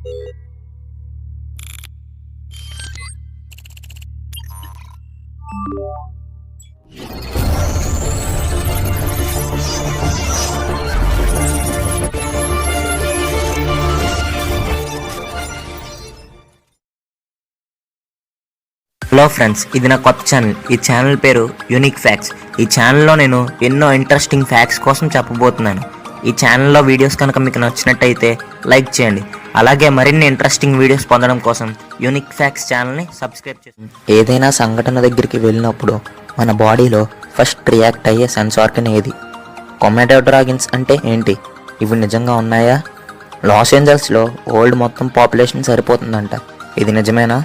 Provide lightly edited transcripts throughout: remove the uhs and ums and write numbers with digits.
Hello friends, ఇది నా కొత్త ఛానల్. ఈ ఛానల్ పేరు యూనిక్ ఫ్యాక్ట్స్. ఈ ఛానల్లో నేను ఎన్నో ఇంట్రెస్టింగ్ ఫ్యాక్ట్స్ కోసం చెప్పబోతున్నాను. ఈ ఛానల్లో వీడియోస్ కనుక మీకు నచ్చినట్టయితే లైక్ చేయండి. అలాగే మరిన్ని ఇంట్రెస్టింగ్ వీడియోస్ పొందడం కోసం యూనిక్ ఫ్యాక్ట్స్ ఛానల్ని సబ్స్క్రైబ్ చేయండి. ఏదైనా సంఘటన దగ్గరికి వెళ్ళినప్పుడు మన బాడీలో ఫస్ట్ రియాక్ట్ అయ్యే సెన్స్ ఆర్గన్ ఏది? కొమోడో డ్రాగన్స్ అంటే ఏంటి? ఇవి నిజంగా ఉన్నాయా? లాస్ ఏంజల్స్లో వరల్డ్ మొత్తం పాపులేషన్ సరిపోతుందంట. ఇది నిజమేనా?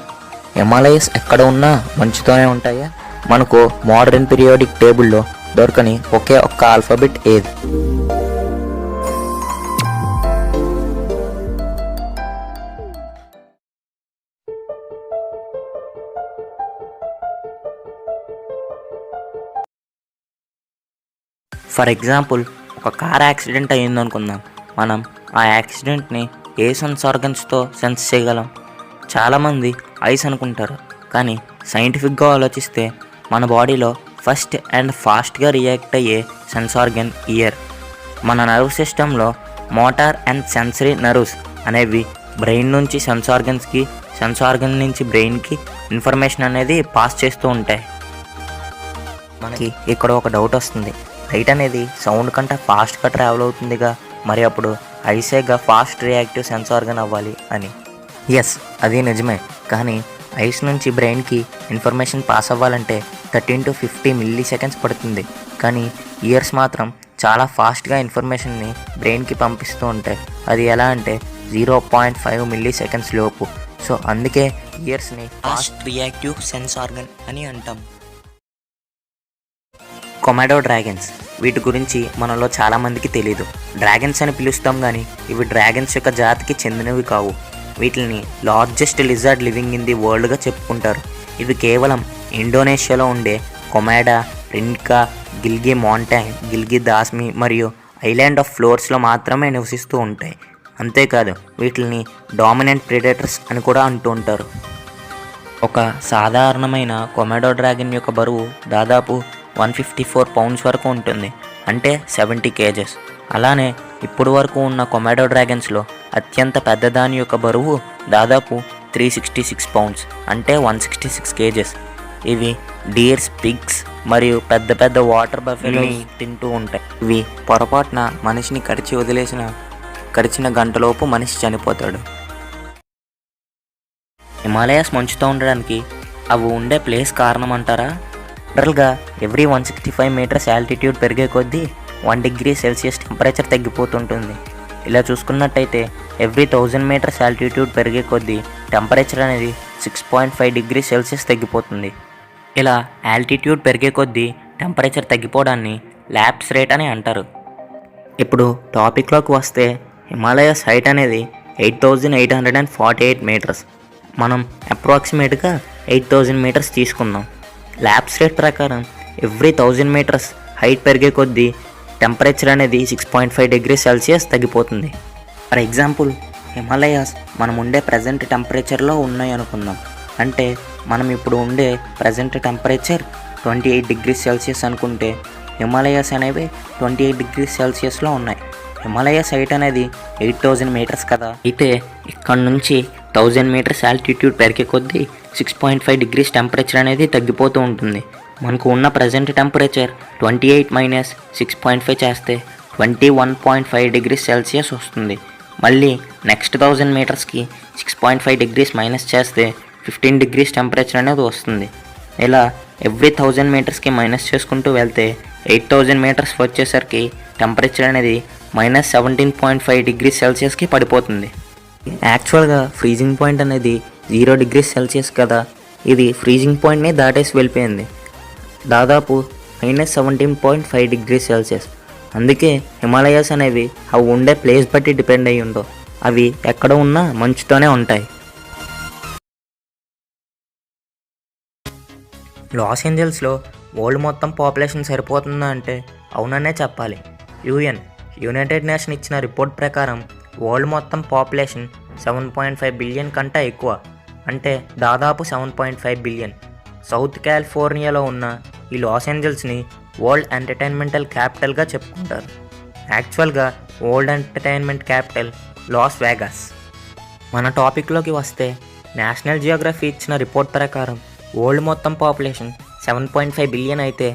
హిమాలయస్ ఎక్కడ ఉన్నా మంచుతోనే ఉంటాయా? మనకు మోడర్న్ పీరియాడిక్ టేబుల్లో దొరకని ఒకే ఒక్క ఆల్ఫాబెట్ ఏది? ఫర్ ఎగ్జాంపుల్, ఒక కార్ యాక్సిడెంట్ అయ్యిందనుకుందాం. మనం ఆ యాక్సిడెంట్ని ఏ సెన్స్ ఆర్గన్స్తో సెన్స్ చేయగలం? చాలామంది ఐస్ అనుకుంటారు, కానీ సైంటిఫిక్గా ఆలోచిస్తే మన బాడీలో ఫస్ట్ అండ్ ఫాస్ట్గా రియాక్ట్ అయ్యే సెన్స్ ఆర్గన్ ఇయర్. మన నర్వ్ సిస్టంలో మోటార్ అండ్ సెన్సరీ నర్వ్స్ అనేవి బ్రెయిన్ నుంచి సెన్స్ ఆర్గన్స్కి, సెన్స్ ఆర్గన్ నుంచి బ్రెయిన్కి ఇన్ఫర్మేషన్ అనేది పాస్ చేస్తూ ఉంటాయి. మనకి ఇక్కడ ఒక డౌట్ వస్తుంది, లైట్ అనేది సౌండ్ కంటే ఫాస్ట్గా ట్రావెల్ అవుతుందిగా, మరి అప్పుడు ఐసేగా ఫాస్ట్ రియాక్టివ్ సెన్స్ ఆర్గన్ అవ్వాలి అని. ఎస్, అది నిజమే. కానీ ఐస్ నుంచి బ్రెయిన్కి ఇన్ఫర్మేషన్ పాస్ అవ్వాలంటే 13 to 50 మిల్లీ సెకండ్స్ పడుతుంది. కానీ ఇయర్స్ మాత్రం చాలా ఫాస్ట్గా ఇన్ఫర్మేషన్ని బ్రెయిన్కి పంపిస్తూ ఉంటాయి. అది ఎలా అంటే 0.5 మిల్లీ సెకండ్స్ లోపు. సో అందుకే ఇయర్స్ని ఫాస్ట్ రియాక్టివ్ సెన్స్ ఆర్గన్ అని అంటాం. కొమోడో డ్రాగన్స్, వీటి గురించి మనలో చాలామందికి తెలీదు. డ్రాగన్స్ అని పిలుస్తాం, కానీ ఇవి డ్రాగన్స్ యొక్క జాతికి చెందినవి కావు. వీటిని largest lizard living in the వరల్డ్గా చెప్పుకుంటారు. ఇవి కేవలం ఇండోనేషియాలో ఉండే కొమోడా, రిన్కా, గిల్గి మౌంటైన్, గిల్గి దాస్మి మరియు ఐలాండ్ ఆఫ్ ఫ్లోర్స్లో మాత్రమే నివసిస్తూ ఉంటాయి. అంతేకాదు, వీటిని డామినెంట్ ప్రెడేటర్స్ అని కూడా అంటూ ఉంటారు. ఒక సాధారణమైన కొమోడో డ్రాగన్ యొక్క బరువు దాదాపు 154 పౌండ్స్ వరకు ఉంటుంది, అంటే 70 kgs. అలానే ఇప్పుడు వరకు ఉన్న కొమోడో డ్రాగన్స్లో అత్యంత పెద్దదాని యొక్క బరువు దాదాపు 366 పౌండ్స్, అంటే 166 kgs. ఇవి డీర్స్, పిగ్స్ మరియు పెద్ద పెద్ద వాటర్ బఫెలోని తింటూ ఉంటాయి. ఇవి పొరపాటున మనిషిని కరిచిన గంటలోపు మనిషి చనిపోతాడు. హిమాలయాస్ మంచుతో ఉండడానికి అవి ఉండే ప్లేస్ కారణం అంటారా? జనరల్గా ఎవ్రీ 165 మీటర్స్ ఆల్టిట్యూడ్ పెరిగే కొద్దీ 1 degree సెల్సియస్ టెంపరేచర్ తగ్గిపోతుంటుంది. ఇలా చూసుకున్నట్టయితే ఎవ్రీ 1000 మీటర్స్ ఆల్టిట్యూడ్ పెరిగే కొద్దీ టెంపరేచర్ అనేది 6.5 degrees సెల్సియస్ తగ్గిపోతుంది. ఇలా ఆల్టిట్యూడ్ పెరిగే కొద్దీ టెంపరేచర్ తగ్గిపోవడాన్ని ల్యాప్స్ రేట్ అని అంటారు. ఇప్పుడు టాపిక్లోకి వస్తే, హిమాలయస్ హైట్ అనేది 8848 మీటర్స్. మనం అప్రాక్సిమేట్గా 8000 మీటర్స్ తీసుకుందాం. ల్యాప్స్ రేట్ ప్రకారం ఎవ్రీ 1000 మీటర్స్ హైట్ పెరిగే కొద్దీ టెంపరేచర్ అనేది 6.5 degrees సెల్సియస్ తగ్గిపోతుంది. ఫర్ ఎగ్జాంపుల్, హిమాలయాస్ మనం ఉండే ప్రజెంట్ టెంపరేచర్లో ఉన్నాయి అనుకుందాం. అంటే మనం ఇప్పుడు ఉండే ప్రజెంట్ టెంపరేచర్ 28 degrees సెల్సియస్ అనుకుంటే, హిమాలయాస్ అనేవి 28 degrees సెల్సియస్లో ఉన్నాయి. హిమాలయాస్ హైట్ అనేది 8000 మీటర్స్ కదా. అయితే ఇక్కడ నుంచి 1000 మీటర్స్ ఆల్టిట్యూడ్ పెరిగే కొద్దీ 6.5 degrees టెంపరేచర్ అనేది తగ్గిపోతూ ఉంటుంది. మనకు ఉన్న ప్రజెంట్ టెంపరేచర్ 28 మైనస్ 6.5 చేస్తే 21.5 degrees సెల్సియస్ వస్తుంది. మళ్ళీ నెక్స్ట్ 1000 మీటర్స్కి 6.5 degrees మైనస్ చేస్తే 15 degrees టెంపరేచర్ అనేది వస్తుంది. ఇలా ఎవ్రీ 1000 మీటర్స్కి మైనస్ చేసుకుంటూ వెళ్తే 8000 మీటర్స్ వచ్చేసరికి టెంపరేచర్ అనేది -17.5 degrees సెల్సియస్కి పడిపోతుంది. యాక్చువల్గా ఫ్రీజింగ్ పాయింట్ అనేది 0 degrees సెల్సియస్ కదా. ఇది ఫ్రీజింగ్ పాయింట్ని దాటేసి వెళ్ళిపోయింది, దాదాపు -17.5 degrees సెల్సియస్. అందుకే హిమాలయాస్ అనేవి అవి ఉండే ప్లేస్ బట్టి డిపెండ్ అయ్యి ఉండవు. అవి ఎక్కడ ఉన్నా మంచుతోనే ఉంటాయి. లాస్ ఏంజల్స్లో వరల్డ్ మొత్తం పాపులేషన్ సరిపోతుందా అంటే అవుననే చెప్పాలి. యునైటెడ్ నేషన్ ఇచ్చిన రిపోర్ట్ ప్రకారం వరల్డ్ మొత్తం పాపులేషన్ 7.5 బిలియన్ కంటే ఎక్కువ, అంటే దాదాపు 7.5 బిలియన్. సౌత్ కాలిఫోర్నియాలో ఉన్న ఈ లాస్ ఏంజల్స్ని వరల్డ్ ఎంటర్టైన్మెంటల్ క్యాపిటల్గా చెప్పుకుంటారు. యాక్చువల్గా world entertainment capital Las Vegas. మన టాపిక్లోకి వస్తే నేషనల్ జియోగ్రఫీ ఇచ్చిన రిపోర్ట్ ప్రకారం వరల్డ్ మొత్తం పాపులేషన్ 7.5 బిలియన్ అయితే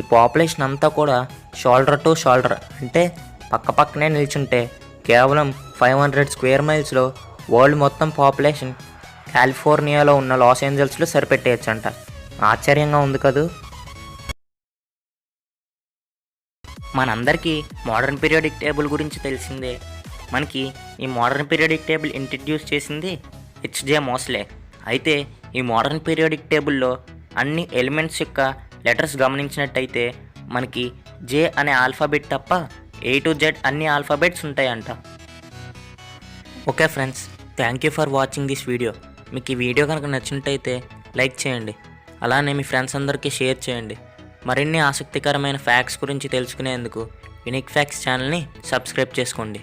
ఈ పాపులేషన్ అంతా కూడా షోల్డర్ టు షోల్డర్, అంటే పక్కపక్కనే నిల్చుంటే కేవలం 500 స్క్వేర్ మైల్స్లో వరల్డ్ మొత్తం పాపులేషన్ కాలిఫోర్నియాలో ఉన్న లాస్ ఏంజల్స్లో సరిపెట్టేయచ్చంట. ఆశ్చర్యంగా ఉంది కదూ. మనందరికీ మోడర్న్ పీరియాడిక్ టేబుల్ గురించి తెలిసిందే. మనకి ఈ మోడర్న్ పీరియాడిక్ టేబుల్ ఇంట్రడ్యూస్ చేసింది హెచ్జే మోస్లే. అయితే ఈ మోడర్న్ పీరియాడిక్ టేబుల్లో అన్ని ఎలిమెంట్స్ యొక్క లెటర్స్ గమనించినట్టయితే మనకి జే అనే ఆల్ఫాబెట్ తప్ప ఏ టు జెడ్ అన్ని ఆల్ఫాబెట్స్ ఉంటాయంట. Okay friends, thank you for watching this video. మీకు ఈ వీడియో కనుక నచ్చినట్టయితే లైక్ చేయండి, అలానే మీ ఫ్రెండ్స్ అందరికీ షేర్ చేయండి. మరిన్ని ఆసక్తికరమైన ఫ్యాక్ట్స్ గురించి తెలుసుకునేందుకు యూనిక్ ఫ్యాక్ట్స్ ఛానల్ని సబ్స్క్రైబ్ చేసుకోండి.